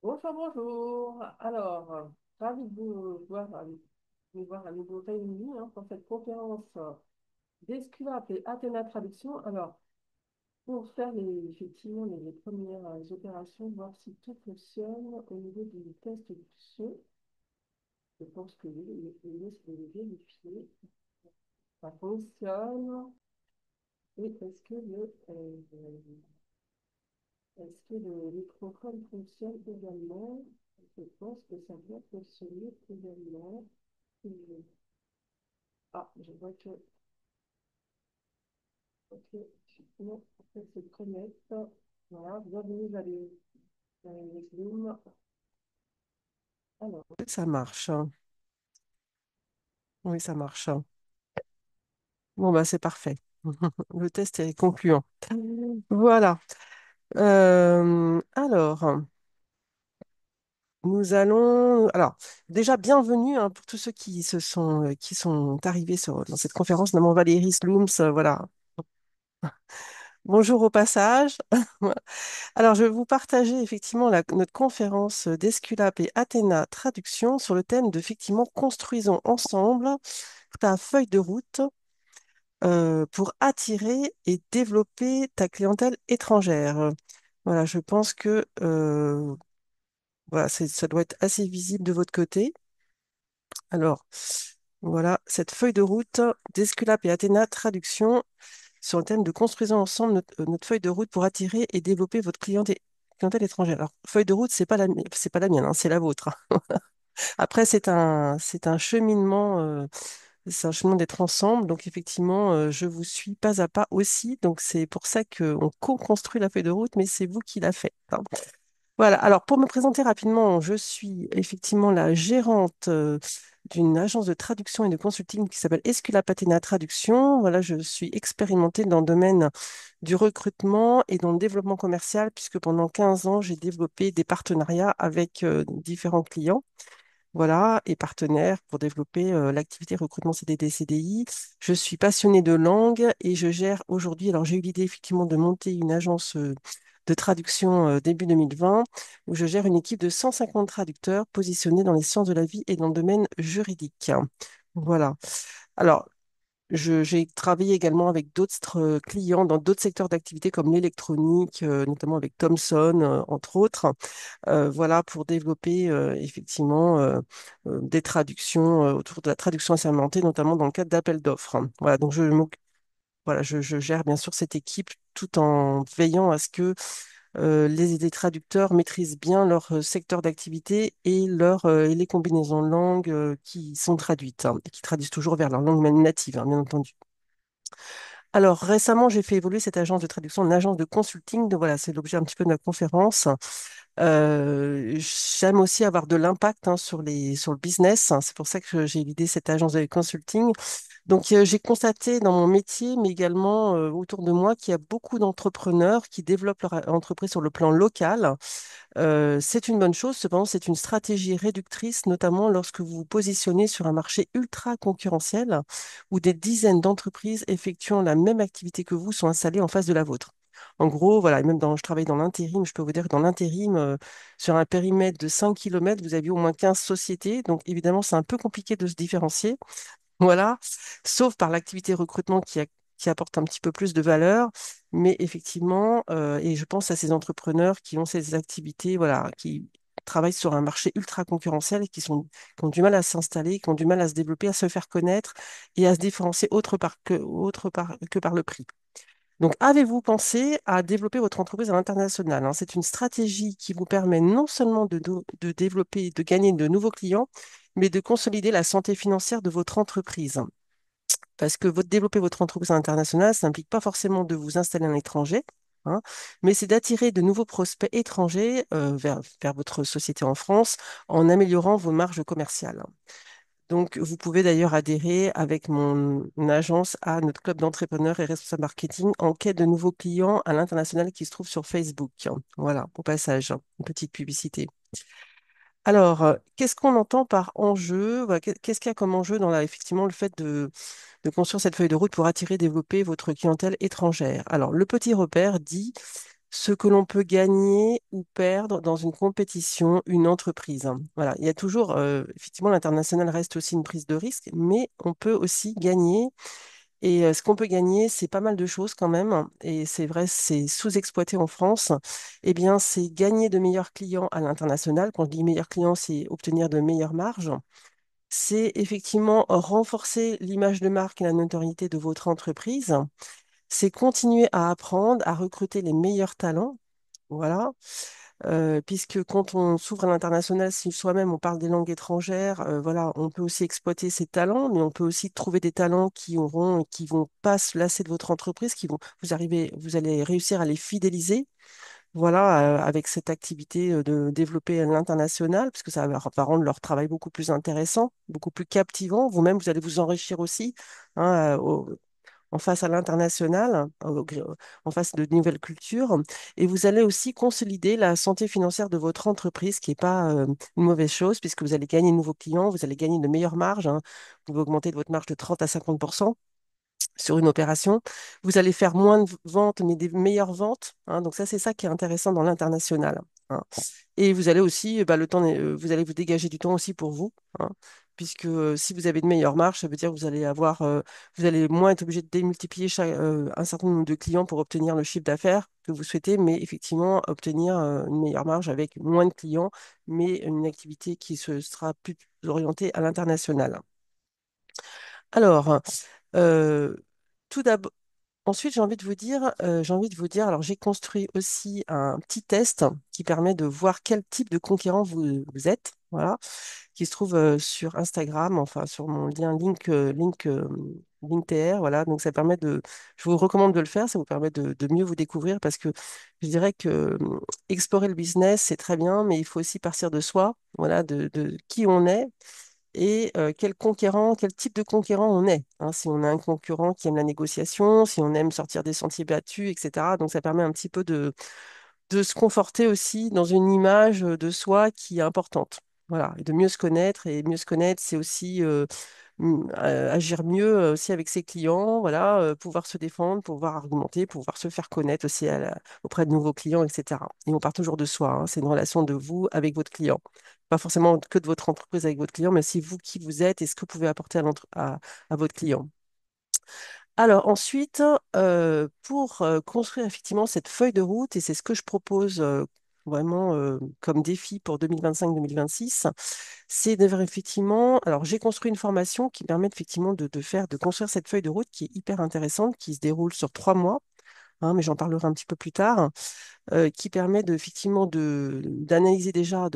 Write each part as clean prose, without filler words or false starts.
Bonjour, bonjour. Alors, ravi de vous voir à nouveau réunis pour cette conférence d'Esculape et Athéna Traduction. Alors, pour faire effectivement les premières opérations, voir si tout fonctionne au niveau du test du son. Je pense que oui, c'est de vérifier. Ça fonctionne. Et est-ce que le microphone fonctionne également? Je pense que ça doit fonctionner également. Et- Ah, je vois que. Ok, effectivement, en fait, se connecte. Voilà, bienvenue dans les Zoom. Alors, Ça marche, hein. Oui, ça marche, hein. Bon, bah, c'est parfait. Le test est concluant. Voilà. Alors, nous allons. Alors, déjà, bienvenue hein, pour tous ceux qui sont arrivés dans cette conférence, notamment Valérie Slooms. Voilà. Bonjour au passage. Alors, je vais vous partager effectivement notre conférence d'Esculape et Athéna Traduction sur le thème de effectivement construisons ensemble ta feuille de route pour attirer et développer ta clientèle étrangère. Voilà, je pense que voilà, ça doit être assez visible de votre côté. Alors, voilà, cette feuille de route d'Esculape et Athéna Traduction sur le thème de construisons ensemble notre feuille de route pour attirer et développer votre clientèle étrangère. Alors, feuille de route, c'est pas la mienne, hein, c'est la vôtre, hein. Après, c'est un cheminement d'être ensemble. Donc, effectivement, je vous suis pas à pas aussi. Donc, c'est pour ça qu'on co-construit la feuille de route, mais c'est vous qui la faites, hein. Voilà. Alors, pour me présenter rapidement, je suis effectivement la gérante d'une agence de traduction et de consulting qui s'appelle Escula Patena Traduction. Voilà, je suis expérimentée dans le domaine du recrutement et dans le développement commercial, puisque pendant 15 ans, j'ai développé des partenariats avec différents clients. Voilà, et partenaire pour développer l'activité recrutement CDD, CDI. Je suis passionnée de langue et je gère aujourd'hui, alors j'ai eu l'idée effectivement de monter une agence de traduction début 2020, où je gère une équipe de 150 traducteurs positionnés dans les sciences de la vie et dans le domaine juridique. Voilà. Alors, j'ai travaillé également avec d'autres clients dans d'autres secteurs d'activité comme l'électronique, notamment avec Thomson, entre autres. Voilà, pour développer effectivement des traductions autour de la traduction assermentée, notamment dans le cadre d'appels d'offres. Voilà, donc je gère bien sûr cette équipe tout en veillant à ce que les traducteurs maîtrisent bien leur secteur d'activité et les combinaisons de langues qui sont traduites, hein, et qui traduisent toujours vers leur langue même native, hein, bien entendu. Alors, récemment, j'ai fait évoluer cette agence de traduction en agence de consulting. Donc, voilà, c'est l'objet un petit peu de ma conférence. J'aime aussi avoir de l'impact hein, sur le business. C'est pour ça que j'ai l'idée cette agence de consulting. Donc, j'ai constaté dans mon métier, mais également autour de moi, qu'il y a beaucoup d'entrepreneurs qui développent leur entreprise sur le plan local. C'est une bonne chose, cependant, c'est une stratégie réductrice, notamment lorsque vous vous positionnez sur un marché ultra concurrentiel où des dizaines d'entreprises effectuant la même activité que vous sont installées en face de la vôtre. En gros, voilà, et même je travaille dans l'intérim, je peux vous dire que dans l'intérim, sur un périmètre de 5 kilomètres, vous avez au moins 15 sociétés. Donc, évidemment, c'est un peu compliqué de se différencier. Voilà, sauf par l'activité recrutement qui apporte un petit peu plus de valeur. Mais effectivement, et je pense à ces entrepreneurs qui ont ces activités, voilà, qui travaillent sur un marché ultra concurrentiel et qui ont du mal à s'installer, qui ont du mal à se développer, à se faire connaître et à se différencier autre part que par le prix. Donc, avez-vous pensé à développer votre entreprise à l'international, hein? C'est une stratégie qui vous permet non seulement de développer, de gagner de nouveaux clients, mais de consolider la santé financière de votre entreprise. Parce que développer votre entreprise à l'international, ça n'implique pas forcément de vous installer à l'étranger, hein, mais c'est d'attirer de nouveaux prospects étrangers vers votre société en France en améliorant vos marges commerciales. Donc, vous pouvez d'ailleurs adhérer avec mon agence à notre club d'entrepreneurs et responsables marketing en quête de nouveaux clients à l'international qui se trouve sur Facebook. Voilà, au passage, une petite publicité. Alors, qu'est-ce qu'on entend par enjeu? Voilà, qu'est-ce qu'il y a comme enjeu effectivement, le fait de construire cette feuille de route pour attirer et développer votre clientèle étrangère? Alors, le petit repère dit ce que l'on peut gagner ou perdre dans une compétition, une entreprise. Voilà, il y a toujours, effectivement, l'international reste aussi une prise de risque, mais on peut aussi gagner. Et ce qu'on peut gagner, c'est pas mal de choses quand même. Et c'est vrai, c'est sous-exploité en France. Eh bien, c'est gagner de meilleurs clients à l'international. Quand je dis meilleurs clients, c'est obtenir de meilleures marges. C'est effectivement renforcer l'image de marque et la notoriété de votre entreprise. C'est continuer à apprendre, à recruter les meilleurs talents. Voilà. Puisque quand on s'ouvre à l'international, si soi-même on parle des langues étrangères, voilà, on peut aussi exploiter ces talents, mais on peut aussi trouver des talents qui vont pas se lasser de votre entreprise, vous allez réussir à les fidéliser. Voilà, avec cette activité de développer à l'international, puisque va rendre leur travail beaucoup plus intéressant, beaucoup plus captivant. Vous-même, vous allez vous enrichir aussi, hein, en face à l'international, en face de nouvelles cultures. Et vous allez aussi consolider la santé financière de votre entreprise, qui n'est pas une mauvaise chose, puisque vous allez gagner de nouveaux clients, vous allez gagner de meilleures marges, hein. Vous pouvez augmenter votre marge de 30 à 50% sur une opération. Vous allez faire moins de ventes, mais des meilleures ventes, hein. Donc ça, c'est ça qui est intéressant dans l'international, hein. Et vous allez aussi, bah, vous allez vous dégager du temps aussi pour vous, hein, puisque si vous avez de meilleures marges, ça veut dire que vous allez moins être obligé de démultiplier un certain nombre de clients pour obtenir le chiffre d'affaires que vous souhaitez, mais effectivement obtenir une meilleure marge avec moins de clients, mais une activité qui sera plus orientée à l'international. Alors, euh, tout d'abord, ensuite, j'ai envie de vous dire, alors j'ai construit aussi un petit test qui permet de voir quel type de conquérant vous êtes, voilà, qui se trouve sur Instagram, enfin sur mon lien LinkedIn, voilà, donc je vous recommande de le faire, ça vous permet de mieux vous découvrir parce que je dirais que explorer le business, c'est très bien, mais il faut aussi partir de soi, voilà, de qui on est et quel type de conquérant on est, hein. Si on est un concurrent qui aime la négociation, si on aime sortir des sentiers battus, etc. Donc ça permet un petit peu de se conforter aussi dans une image de soi qui est importante. Voilà, et de mieux se connaître. Et mieux se connaître, c'est aussi agir mieux aussi avec ses clients, voilà, pouvoir se défendre, pouvoir argumenter, pouvoir se faire connaître aussi auprès de nouveaux clients, etc. Et on part toujours de soi, hein. C'est une relation de vous avec votre client. Pas forcément que de votre entreprise avec votre client, mais aussi vous qui vous êtes et ce que vous pouvez apporter à votre client. Alors ensuite, pour construire effectivement cette feuille de route, et c'est ce que je propose vraiment comme défi pour 2025-2026, c'est de faire effectivement, alors j'ai construit une formation qui permet effectivement de construire cette feuille de route qui est hyper intéressante, qui se déroule sur 3 mois, hein, mais j'en parlerai un petit peu plus tard, qui permet effectivement d'analyser déjà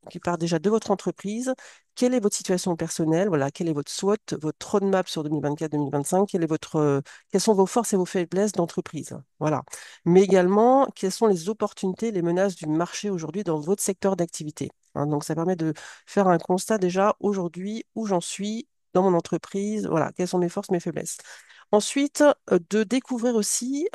qui part déjà de votre entreprise. Quelle est votre situation personnelle? Voilà, quel est votre SWOT, votre roadmap sur 2024-2025? Quelles sont vos forces et vos faiblesses d'entreprise? Voilà. Mais également, quelles sont les opportunités, les menaces du marché aujourd'hui dans votre secteur d'activité, hein. Donc, ça permet de faire un constat déjà aujourd'hui où j'en suis dans mon entreprise. Voilà, quelles sont mes forces, mes faiblesses. Ensuite, de découvrir aussi,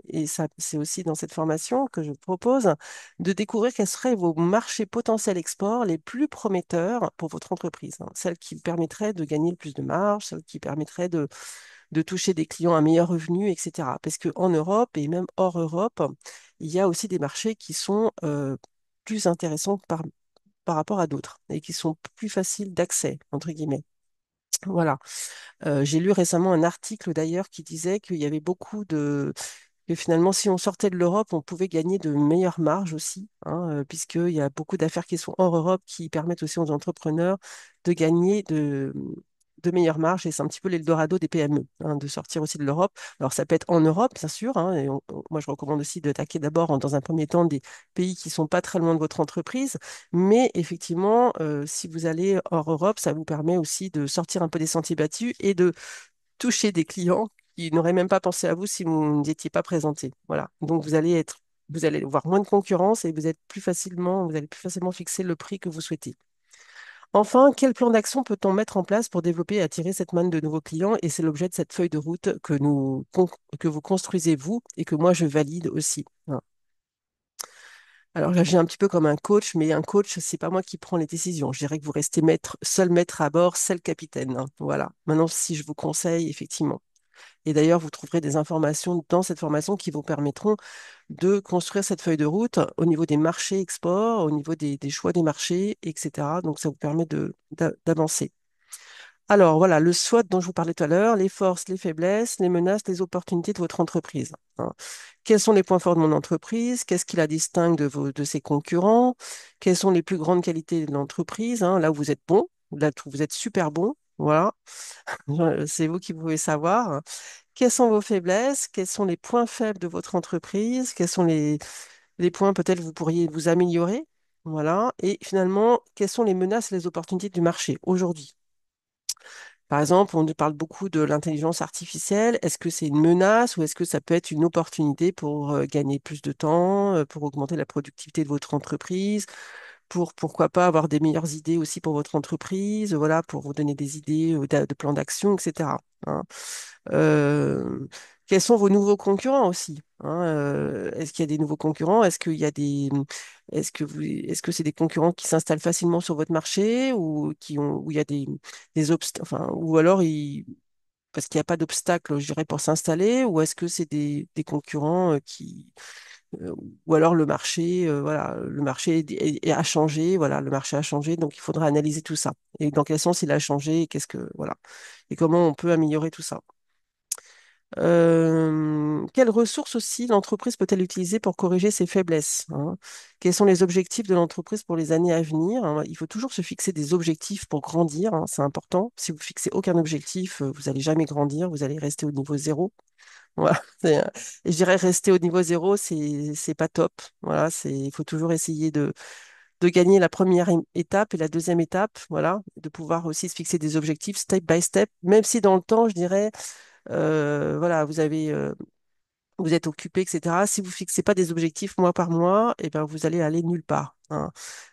et ça c'est aussi dans cette formation que je propose, de découvrir quels seraient vos marchés potentiels export les plus prometteurs pour votre entreprise, hein. Celles qui permettraient de gagner le plus de marge, celles qui permettraient de toucher des clients à meilleur revenu, etc. Parce qu'en Europe et même hors Europe, il y a aussi des marchés qui sont plus intéressants par rapport à d'autres et qui sont plus faciles d'accès, entre guillemets. Voilà. J'ai lu récemment un article d'ailleurs qui disait qu'il y avait que finalement, si on sortait de l'Europe, on pouvait gagner de meilleures marges aussi, hein, puisqu'il y a beaucoup d'affaires qui sont hors Europe qui permettent aussi aux entrepreneurs de gagner de meilleures marges. Et c'est un petit peu l'Eldorado des PME, hein, de sortir aussi de l'Europe. Alors, ça peut être en Europe, bien sûr, hein, et moi, je recommande aussi d'attaquer d'abord, dans un premier temps, des pays qui sont pas très loin de votre entreprise. Mais effectivement, si vous allez hors Europe, ça vous permet aussi de sortir un peu des sentiers battus et de toucher des clients qui n'auraient même pas pensé à vous si vous n'étiez pas présenté. Voilà. Donc vous allez avoir moins de concurrence et vous allez plus facilement fixer le prix que vous souhaitez. Enfin, quel plan d'action peut-on mettre en place pour développer et attirer cette manne de nouveaux clients? Et c'est l'objet de cette feuille de route que vous construisez vous et que moi je valide aussi, hein. Alors là, j'ai un petit peu comme un coach, mais un coach, c'est pas moi qui prends les décisions. Je dirais que vous restez seul maître à bord, seul capitaine, hein. Voilà. Maintenant, si je vous conseille, effectivement, Et d'ailleurs, vous trouverez des informations dans cette formation qui vous permettront de construire cette feuille de route au niveau des marchés export, au niveau des choix des marchés, etc. Donc, ça vous permet d'avancer. Alors voilà, le SWOT dont je vous parlais tout à l'heure, les forces, les faiblesses, les menaces, les opportunités de votre entreprise, hein. Quels sont les points forts de mon entreprise? Qu'est-ce qui la distingue de ses concurrents? Quelles sont les plus grandes qualités de l'entreprise, hein? Là où vous êtes bon, là où vous êtes super bon, voilà, c'est vous qui pouvez savoir. Quelles sont vos faiblesses? Quels sont les points faibles de votre entreprise? Quels sont les points peut-être vous pourriez vous améliorer? Voilà. Et finalement, quelles sont les menaces et les opportunités du marché aujourd'hui? Par exemple, on nous parle beaucoup de l'intelligence artificielle. Est-ce que c'est une menace ou est-ce que ça peut être une opportunité pour gagner plus de temps, pour augmenter la productivité de votre entreprise, pour pourquoi pas avoir des meilleures idées aussi pour votre entreprise, voilà, pour vous donner des idées de plans d'action, etc., hein. Euh, Quels sont vos nouveaux concurrents aussi, hein, est-ce qu'il y a des nouveaux concurrents? Est-ce que c'est des concurrents qui s'installent facilement sur votre marché ou où il y a des obstacles, enfin, ou alors parce qu'il n'y a pas d'obstacle, je dirais, pour s'installer, ou est-ce que c'est des concurrents euh, ou alors le marché, voilà, le marché a changé, voilà, le marché a changé, donc il faudra analyser tout ça. Et dans quel sens il a changé, et voilà, et comment on peut améliorer tout ça. Quelles ressources aussi l'entreprise peut-elle utiliser pour corriger ses faiblesses, hein? Quels sont les objectifs de l'entreprise pour les années à venir, hein? Il faut toujours se fixer des objectifs pour grandir, hein, c'est important. Si vous fixez aucun objectif, vous n'allez jamais grandir, vous allez rester au niveau zéro. Voilà. Et je dirais rester au niveau zéro, c'est pas top. Voilà, il faut toujours essayer de gagner la première étape et la deuxième étape, voilà, de pouvoir aussi se fixer des objectifs step by step, même si dans le temps, je dirais, voilà, vous êtes occupé, etc. Si vous fixez pas des objectifs mois par mois, eh ben, vous allez aller nulle part, hein.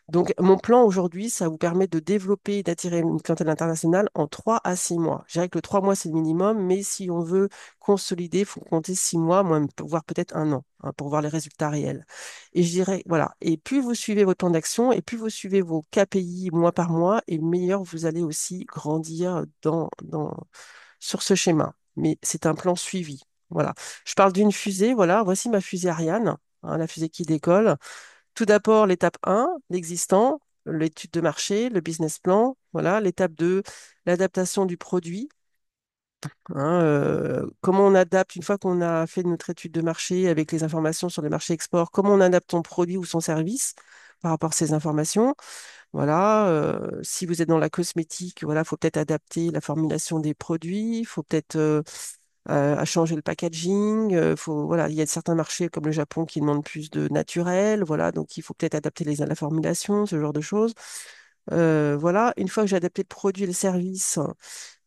Donc, mon plan aujourd'hui, ça vous permet de développer et d'attirer une clientèle internationale en 3 à 6 mois. Je dirais que le 3 mois, c'est le minimum, mais si on veut consolider, il faut compter 6 mois, voire peut-être un an, hein, pour voir les résultats réels. Et je dirais, voilà, et plus vous suivez votre plan d'action, et plus vous suivez vos KPI mois par mois, et meilleur vous allez aussi grandir sur ce schéma. Mais c'est un plan suivi. Voilà. Je parle d'une fusée, voilà. Voici ma fusée Ariane, hein, la fusée qui décolle. Tout d'abord, l'étape 1, l'existant, l'étude de marché, le business plan. Voilà. L'étape 2, l'adaptation du produit, hein, comment on adapte, une fois qu'on a fait notre étude de marché avec les informations sur les marchés export, comment on adapte son produit ou son service par rapport à ces informations. Voilà, si vous êtes dans la cosmétique, voilà, faut peut-être adapter la formulation des produits, il faut peut-être à changer le packaging. Voilà, il y a certains marchés comme le Japon qui demandent plus de naturel, voilà, donc il faut peut-être adapter la formulation, ce genre de choses. Voilà, une fois que j'ai adapté le produit et le service,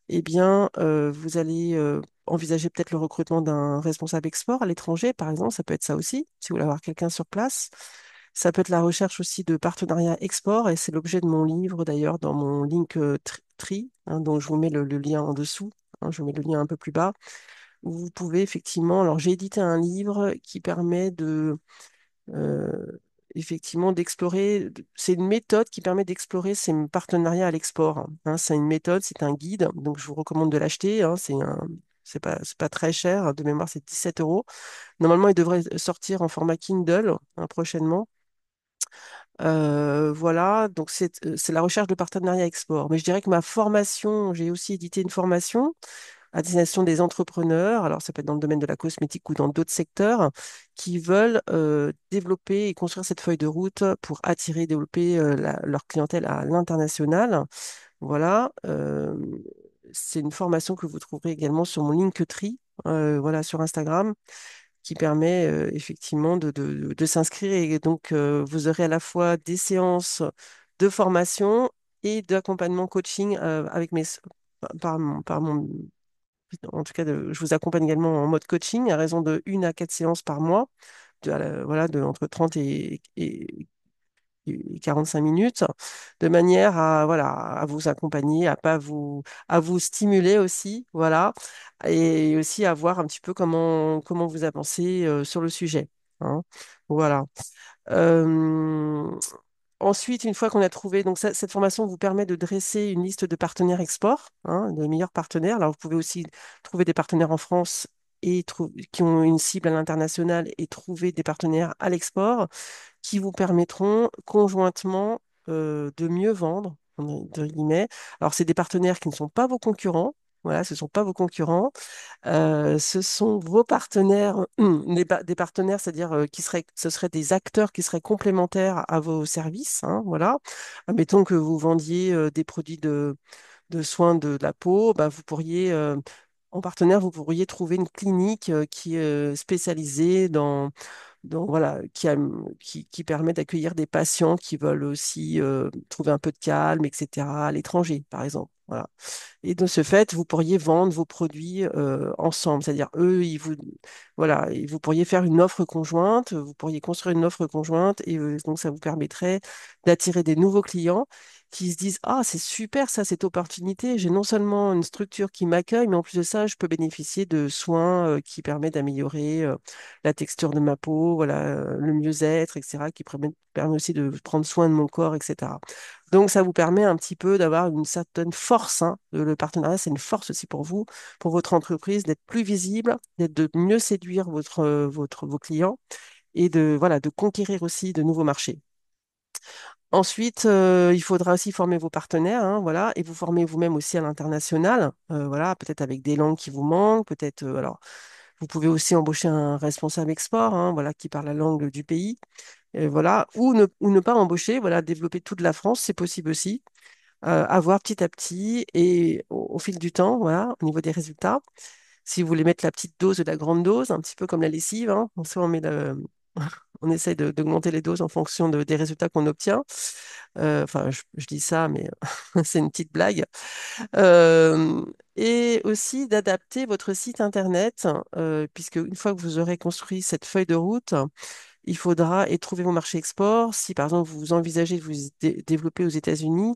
eh bien, vous allez envisager peut-être le recrutement d'un responsable export à l'étranger, par exemple, ça peut être ça aussi, si vous voulez avoir quelqu'un sur place. Ça peut être la recherche aussi de partenariats export, et c'est l'objet de mon livre d'ailleurs dans mon link Tree, hein, dont je vous mets le lien en dessous, hein, je vous mets le lien un peu plus bas, où vous pouvez effectivement, alors j'ai édité un livre qui permet euh, effectivement d'explorer, c'est une méthode qui permet d'explorer ces partenariats à l'export, hein. C'est une méthode, c'est un guide, donc je vous recommande de l'acheter, hein. C'est pas très cher, de mémoire c'est 17 euros. Normalement, il devrait sortir en format Kindle, hein, prochainement. Voilà, donc c'est la recherche de partenariats export. Mais je dirais que ma formation, j'ai aussi édité une formation à destination des entrepreneurs, alors ça peut être dans le domaine de la cosmétique ou dans d'autres secteurs, qui veulent développer et construire cette feuille de route pour attirer et développer leur clientèle à l'international. Voilà, c'est une formation que vous trouverez également sur mon Linktree, voilà, sur Instagram, qui permet effectivement de s'inscrire. Et donc, vous aurez à la fois des séances de formation et d'accompagnement coaching avec par mon en tout cas, je vous accompagne également en mode coaching à raison de 1 à 4 séances par mois, voilà, entre 30 et 45 minutes, de manière voilà, à vous accompagner, à vous stimuler aussi, voilà, et aussi à voir un petit peu comment vous avancez sur le sujet, hein. Voilà. Euh, Ensuite, une fois qu'on a trouvé, donc cette formation vous permet de dresser une liste de partenaires export, hein, de meilleurs partenaires. Alors, vous pouvez aussi trouver des partenaires en France qui ont une cible à l'international et trouver des partenaires à l'export qui vous permettront conjointement de mieux vendre, entre guillemets. Alors, c'est des partenaires qui ne sont pas vos concurrents. Voilà, ce ne sont pas vos concurrents. Ce sont vos partenaires, des partenaires, c'est-à-dire ce seraient des acteurs qui seraient complémentaires à vos services. Hein, voilà. Admettons que vous vendiez des produits de soins de la peau, bah, vous pourriez, en partenaire, vous pourriez trouver une clinique qui est spécialisée voilà, qui permet d'accueillir des patients qui veulent aussi trouver un peu de calme, etc., à l'étranger, par exemple. Voilà. Et de ce fait, vous pourriez vendre vos produits ensemble. C'est-à-dire, voilà, et vous pourriez faire une offre conjointe, vous pourriez construire une offre conjointe, et donc ça vous permettrait d'attirer des nouveaux clients qui se disent, ah, c'est super ça, cette opportunité. J'ai non seulement une structure qui m'accueille, mais en plus de ça, je peux bénéficier de soins qui permettent d'améliorer la texture de ma peau, voilà, le mieux-être, etc., qui permet aussi de prendre soin de mon corps, etc. Donc, ça vous permet un petit peu d'avoir une certaine force, hein. Le partenariat, c'est une force aussi pour vous, pour votre entreprise, d'être plus visible, de mieux séduire vos clients et voilà, de conquérir aussi de nouveaux marchés. Ensuite, il faudra aussi former vos partenaires, hein, voilà, et vous former vous-même aussi à l'international, voilà, peut-être avec des langues qui vous manquent, peut-être, alors, vous pouvez aussi embaucher un responsable export, hein, voilà, qui parle la langue du pays, voilà, ou ne pas embaucher, voilà, développer toute la France, c'est possible aussi, avoir petit à petit et au fil du temps, voilà, au niveau des résultats. Si vous voulez mettre la petite dose de la grande dose, un petit peu comme la lessive, hein, on essaye d'augmenter les doses en fonction des résultats qu'on obtient. Enfin, je dis ça, mais c'est une petite blague. Euh, et aussi d'adapter votre site internet, puisque une fois que vous aurez construit cette feuille de route, il faudra et trouver vos marchés export. Si par exemple vous envisagez de vous développer aux États-Unis,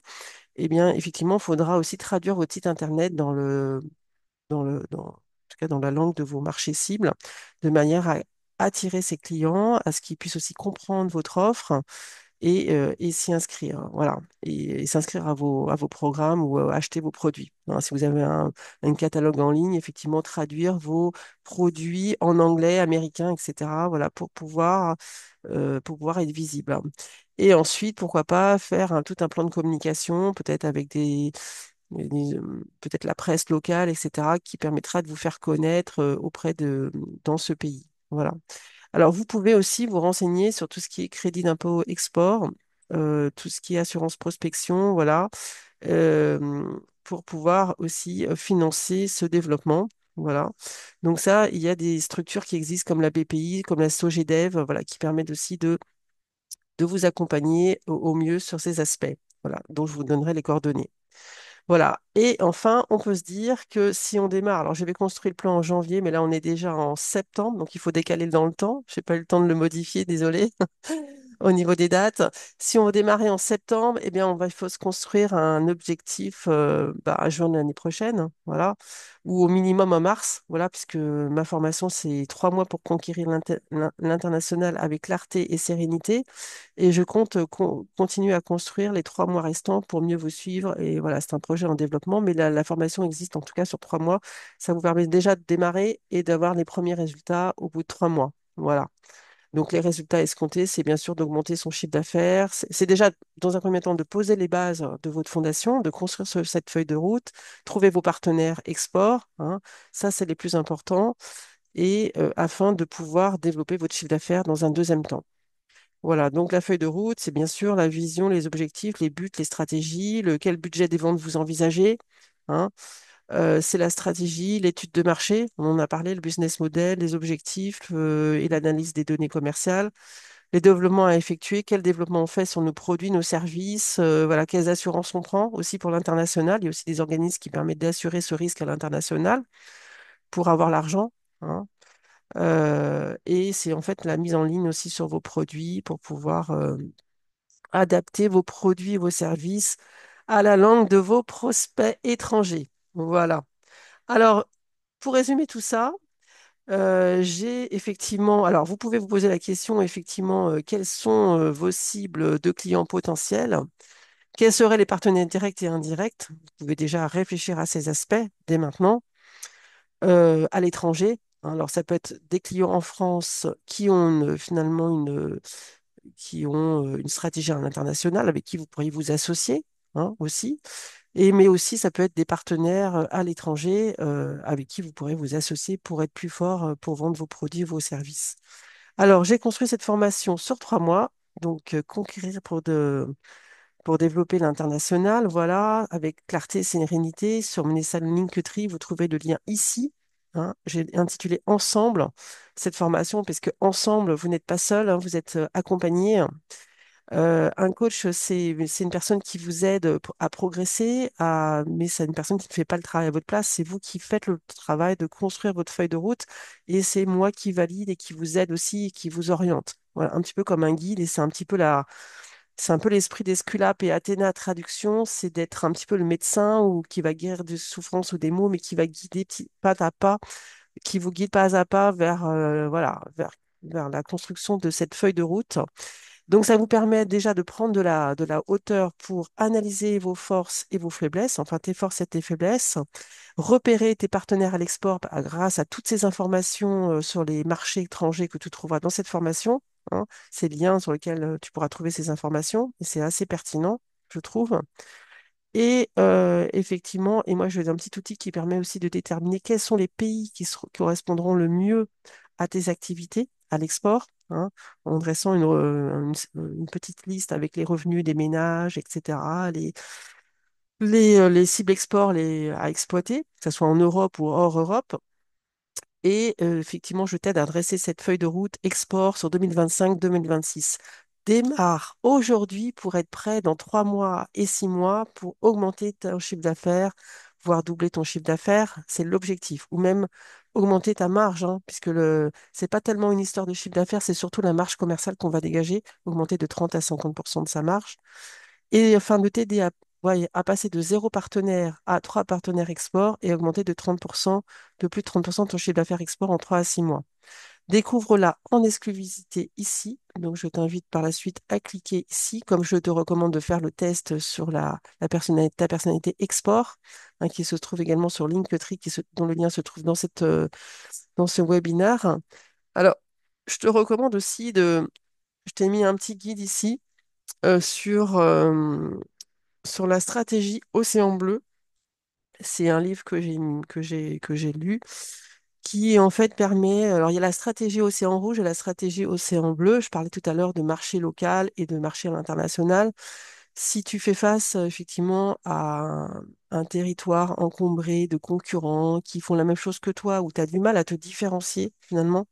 eh bien effectivement, il faudra aussi traduire votre site internet en tout cas dans la langue de vos marchés cibles, de manière à attirer ces clients, à ce qu'ils puissent aussi comprendre votre offre et s'y inscrire. Voilà. Et s'inscrire à vos programmes ou acheter vos produits. Hein, si vous avez un catalogue en ligne, effectivement, traduire vos produits en anglais, américain, etc. Voilà, pour pouvoir être visible. Et ensuite, pourquoi pas faire tout un plan de communication, peut-être avec peut-être la presse locale, etc., qui permettra de vous faire connaître dans ce pays. Voilà. Alors, vous pouvez aussi vous renseigner sur tout ce qui est crédit d'impôt export, tout ce qui est assurance prospection, voilà, pour pouvoir aussi financer ce développement. Voilà. Donc ça, il y a des structures qui existent comme la BPI, comme la Sogedev, voilà, qui permettent aussi de vous accompagner au mieux sur ces aspects. Voilà, dont je vous donnerai les coordonnées. Voilà. Et enfin, on peut se dire que si on démarre, alors j'avais construit le plan en janvier, mais là on est déjà en septembre, donc il faut décaler dans le temps. Je n'ai pas eu le temps de le modifier, désolé, au niveau des dates. Si on veut démarrer en septembre, eh bien il faut se construire un objectif à juin de l'année prochaine, voilà, ou au minimum en mars, voilà, puisque ma formation c'est 3 mois pour conquérir l'international avec clarté et sérénité. Et je compte continuer à construire les 3 mois restants pour mieux vous suivre. Et voilà, c'est un projet en développement, mais la formation existe en tout cas sur 3 mois. Ça vous permet déjà de démarrer et d'avoir les premiers résultats au bout de 3 mois. Voilà. Donc les résultats escomptés, c'est bien sûr d'augmenter son chiffre d'affaires. C'est déjà, dans un premier temps, de poser les bases de votre fondation, de construire cette feuille de route, trouver vos partenaires export, hein. Ça, c'est les plus importants. Et afin de pouvoir développer votre chiffre d'affaires dans un deuxième temps. Voilà, donc la feuille de route, c'est bien sûr la vision, les objectifs, les buts, les stratégies, quel budget des ventes vous envisagez, hein. C'est la stratégie, l'étude de marché, on en a parlé, le business model, les objectifs et l'analyse des données commerciales, les développements à effectuer, quel développement on fait sur nos produits, nos services, voilà, quelles assurances on prend aussi pour l'international. Il y a aussi des organismes qui permettent d'assurer ce risque à l'international pour avoir l'argent, hein. Et c'est en fait la mise en ligne aussi sur vos produits pour pouvoir adapter vos produits et vos services à la langue de vos prospects étrangers. Voilà. Alors, pour résumer tout ça, J'ai effectivement, alors vous pouvez vous poser la question effectivement, quelles sont vos cibles de clients potentiels? Quels seraient les partenaires directs et indirects? Vous pouvez déjà réfléchir à ces aspects dès maintenant. À l'étranger, hein, alors ça peut être des clients en France qui ont finalement une stratégie à l'international avec qui vous pourriez vous associer, hein, aussi. Mais aussi, ça peut être des partenaires à l'étranger avec qui vous pourrez vous associer pour être plus fort, pour vendre vos produits, vos services. Alors, j'ai construit cette formation sur 3 mois, donc conquérir pour développer l'international, voilà, avec clarté et sérénité. Sur mon message Linktree, vous trouvez le lien ici, hein. J'ai intitulé Ensemble cette formation, parce que ensemble, vous n'êtes pas seul, hein, vous êtes accompagné. Un coach, c'est une personne qui vous aide à progresser, mais c'est une personne qui ne fait pas le travail à votre place. C'est vous qui faites le travail de construire votre feuille de route et c'est moi qui valide et qui vous aide aussi et qui vous oriente. Voilà, un petit peu comme un guide et c'est un peu l'esprit d'Esculape et Athéna traduction, c'est d'être un petit peu le médecin ou qui va guérir de souffrance ou des maux, mais qui va guider pas à pas, qui vous guide pas à pas vers, voilà, vers la construction de cette feuille de route. Donc, ça vous permet déjà de prendre de la hauteur pour analyser vos forces et vos faiblesses, enfin tes forces et tes faiblesses, repérer tes partenaires à l'export grâce à toutes ces informations sur les marchés étrangers que tu trouveras dans cette formation, hein, ces liens sur lesquels tu pourras trouver ces informations, et c'est assez pertinent, je trouve. Et effectivement, et moi j'ai un petit outil qui permet aussi de déterminer quels sont les pays correspondront le mieux à tes activités à l'export, hein, en dressant une petite liste avec les revenus des ménages, etc., les cibles export à exploiter, que ce soit en Europe ou hors Europe. Et effectivement, je t'aide à dresser cette feuille de route export sur 2025-2026. Démarre aujourd'hui pour être prêt dans 3 mois et 6 mois pour augmenter ton chiffre d'affaires, voire doubler ton chiffre d'affaires. C'est l'objectif. Ou même augmenter ta marge, hein, puisque c'est pas tellement une histoire de chiffre d'affaires, c'est surtout la marge commerciale qu'on va dégager, augmenter de 30 à 50% de sa marge. Et afin de t'aider ouais, à passer de 0 partenaire à 3 partenaires export et augmenter de plus de 30% ton chiffre d'affaires export en 3 à 6 mois. Découvre-la en exclusivité ici. Donc, je t'invite par la suite à cliquer ici, comme je te recommande de faire le test sur ta personnalité export, hein, qui se trouve également sur Linktree, dont le lien se trouve dans ce webinaire. Alors, je te recommande aussi je t'ai mis un petit guide ici euh, sur, euh, sur la stratégie Océan Bleu. C'est un livre que j'ai lu qui en fait permet, alors il y a la stratégie Océan Rouge et la stratégie Océan Bleu. Je parlais tout à l'heure de marché local et de marché à l'international. Si tu fais face effectivement à un territoire encombré de concurrents qui font la même chose que toi, où tu as du mal à te différencier finalement,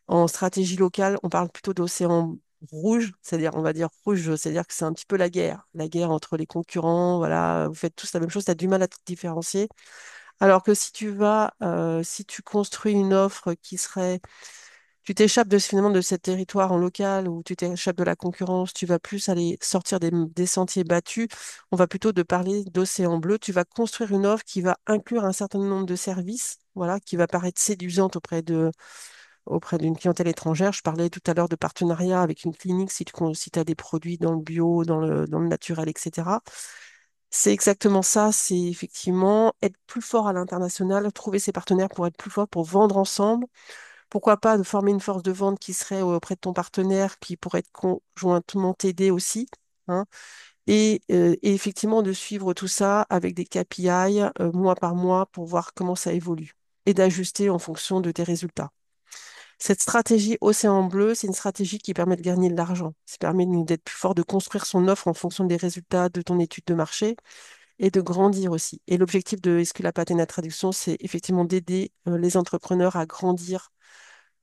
en stratégie locale, on parle plutôt d'océan rouge, c'est-à-dire, on va dire rouge, c'est-à-dire que c'est un petit peu la guerre entre les concurrents, voilà, vous faites tous la même chose, tu as du mal à te différencier. Alors que si tu construis une offre tu t'échappes finalement de ce territoire en local ou tu t'échappes de la concurrence, tu vas plus aller sortir des sentiers battus, on va plutôt de parler d'océan bleu, tu vas construire une offre qui va inclure un certain nombre de services, voilà, qui va paraître séduisante auprès d'une clientèle étrangère. Je parlais tout à l'heure de partenariat avec une clinique si tu as des produits dans le bio, dans le naturel, etc. C'est exactement ça, c'est effectivement être plus fort à l'international, trouver ses partenaires pour être plus fort, pour vendre ensemble. Pourquoi pas de former une force de vente qui serait auprès de ton partenaire, qui pourrait être conjointement t'aider aussi, hein. Et effectivement de suivre tout ça avec des KPI mois par mois pour voir comment ça évolue et d'ajuster en fonction de tes résultats. Cette stratégie Océan Bleu, c'est une stratégie qui permet de gagner de l'argent. Ça permet d'être plus fort, de construire son offre en fonction des résultats de ton étude de marché et de grandir aussi. Et l'objectif de Escula Patena Traduction, c'est effectivement d'aider les entrepreneurs à grandir,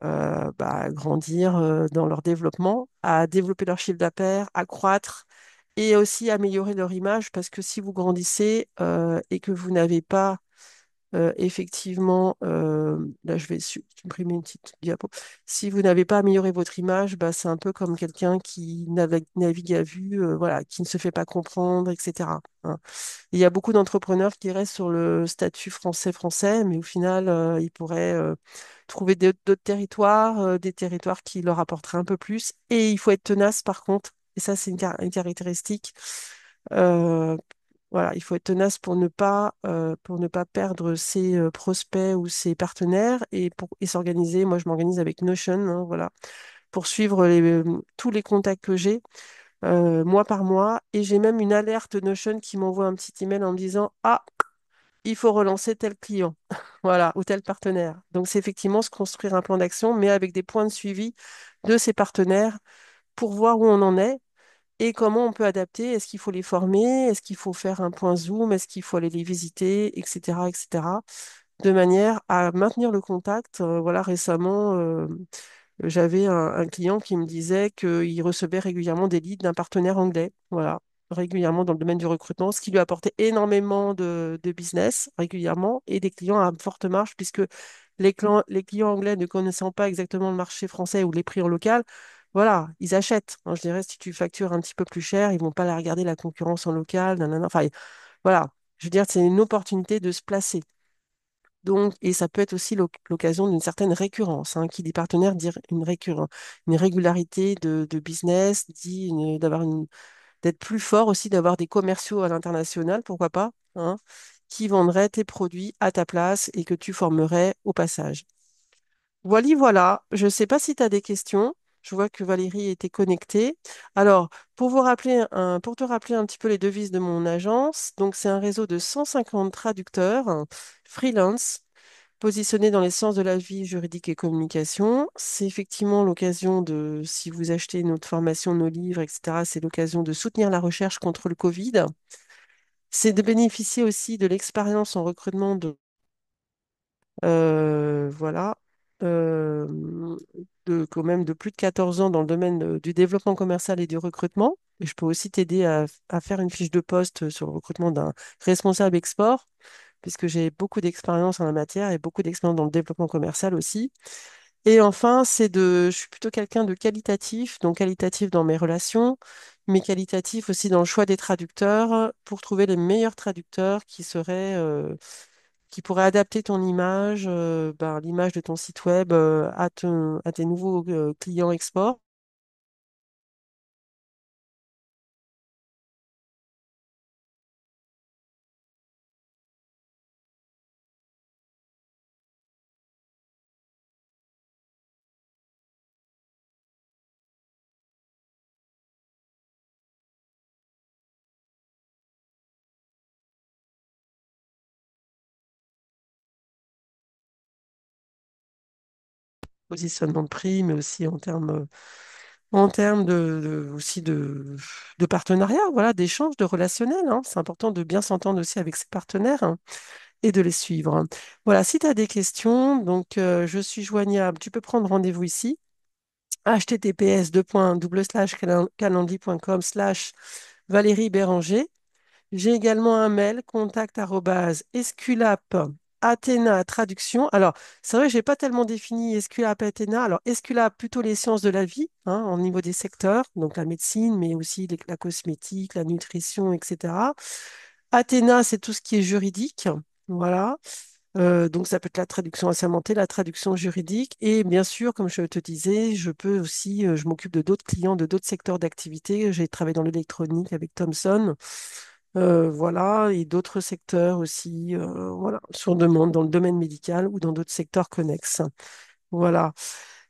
dans leur développement, à développer leur chiffre d'affaires, à croître et aussi améliorer leur image parce que si vous grandissez et que vous n'avez pas Effectivement, là, je vais supprimer une petite diapo. Si vous n'avez pas amélioré votre image, bah, c'est un peu comme quelqu'un qui navigue à vue, voilà, qui ne se fait pas comprendre, etc. Hein. Il y a beaucoup d'entrepreneurs qui restent sur le statut français-français, mais au final, ils pourraient trouver d'autres territoires, des territoires qui leur apporteraient un peu plus. Et il faut être tenace, par contre, et ça, c'est une caractéristique. euh, voilà, il faut être tenace pour ne pas perdre ses prospects ou ses partenaires et s'organiser. Moi, je m'organise avec Notion, hein, voilà, pour suivre tous les contacts que j'ai mois par mois. Et j'ai même une alerte Notion qui m'envoie un petit email en me disant, ah, il faut relancer tel client, voilà, ou tel partenaire. Donc, c'est effectivement se construire un plan d'action, mais avec des points de suivi de ces partenaires pour voir où on en est et comment on peut adapter. Est-ce qu'il faut les former? Est-ce qu'il faut faire un point Zoom? Est-ce qu'il faut aller les visiter? Etc., etc. De manière à maintenir le contact. Voilà, récemment, j'avais un client qui me disait qu'il recevait régulièrement des leads d'un partenaire anglais. Voilà, régulièrement dans le domaine du recrutement, ce qui lui apportait énormément de business régulièrement et des clients à forte marge, puisque les clients anglais ne connaissant pas exactement le marché français ou les prix en local, voilà, ils achètent. Hein, je dirais, si tu factures un petit peu plus cher, ils vont pas la regarder la concurrence en local. Nanana. Enfin, voilà, je veux dire, c'est une opportunité de se placer. Donc, et ça peut être aussi l'occasion d'une certaine récurrence. Hein, qui dit partenaire dit une régularité de business, dit d'être plus fort aussi, d'avoir des commerciaux à l'international, pourquoi pas, hein, qui vendraient tes produits à ta place et que tu formerais au passage. Voilà, voilà. Je ne sais pas si tu as des questions. Je vois que Valérie était connectée. Alors, pour te rappeler un petit peu les devises de mon agence, donc c'est un réseau de 150 traducteurs freelance positionnés dans les sciences de la vie juridique et communication. C'est effectivement l'occasion de, si vous achetez notre formation, nos livres, etc., c'est l'occasion de soutenir la recherche contre le Covid. C'est de bénéficier aussi de l'expérience en recrutement voilà. Euh, quand même de plus de 14 ans dans le domaine du développement commercial et du recrutement. Et je peux aussi t'aider à faire une fiche de poste sur le recrutement d'un responsable export, puisque j'ai beaucoup d'expérience en la matière et beaucoup d'expérience dans le développement commercial aussi. Et enfin, je suis plutôt quelqu'un de qualitatif, donc qualitatif dans mes relations, mais qualitatif aussi dans le choix des traducteurs pour trouver les meilleurs traducteurs qui pourrait adapter ton image, ben, l'image de ton site web à tes nouveaux clients export. Positionnement de prix, mais aussi en termes aussi de partenariat, voilà, d'échange, de relationnel. Hein. C'est important de bien s'entendre aussi avec ses partenaires hein, et de les suivre. Voilà, si tu as des questions, donc je suis joignable. Tu peux prendre rendez-vous ici. https://calendly.com/Valérie Béranger. J'ai également un mail, contact@esculap, Athéna Traduction. Alors, c'est vrai, je n'ai pas tellement défini Esculap et Athéna. Alors, Esculap, plutôt les sciences de la vie, hein, au niveau des secteurs, donc la médecine, mais aussi la cosmétique, la nutrition, etc. Athéna, c'est tout ce qui est juridique. Voilà. Donc, ça peut être la traduction assermentée, la traduction juridique. Et bien sûr, comme je te disais, je peux aussi, je m'occupe de d'autres clients, de d'autres secteurs d'activité. J'ai travaillé dans l'électronique avec Thomson. Voilà, et d'autres secteurs aussi, voilà, sur demande dans le domaine médical ou dans d'autres secteurs connexes. Voilà.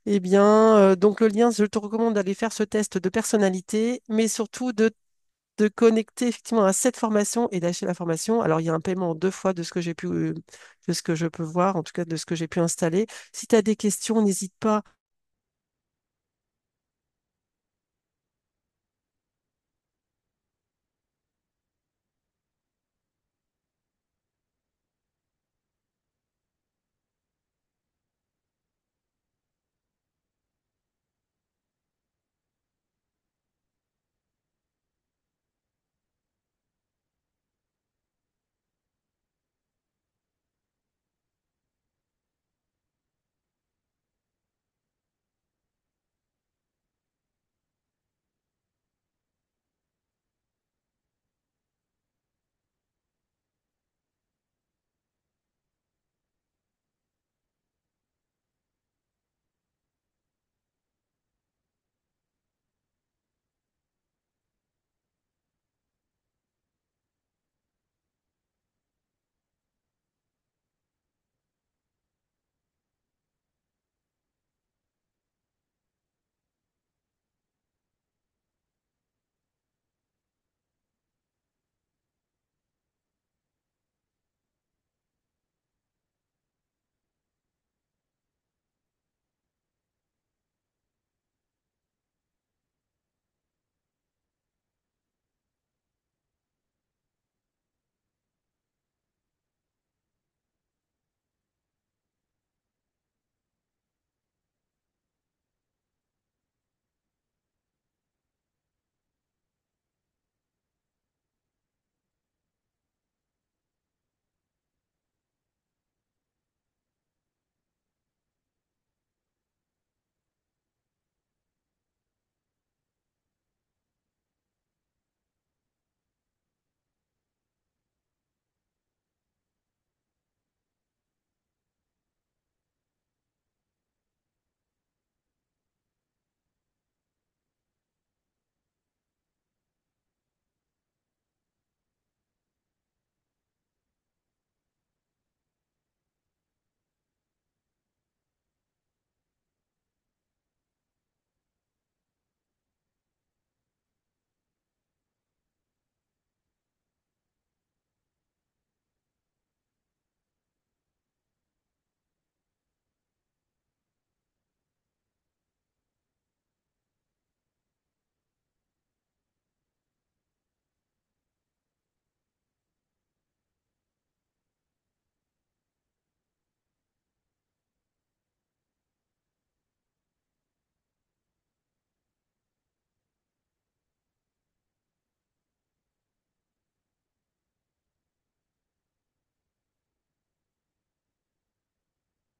Eh bien, donc le lien, je te recommande d'aller faire ce test de personnalité, mais surtout de connecter effectivement à cette formation et d'acheter la formation. Alors, il y a un paiement en deux fois de ce que j'ai pu, de ce que je peux voir, en tout cas de ce que j'ai pu installer. Si tu as des questions, n'hésite pas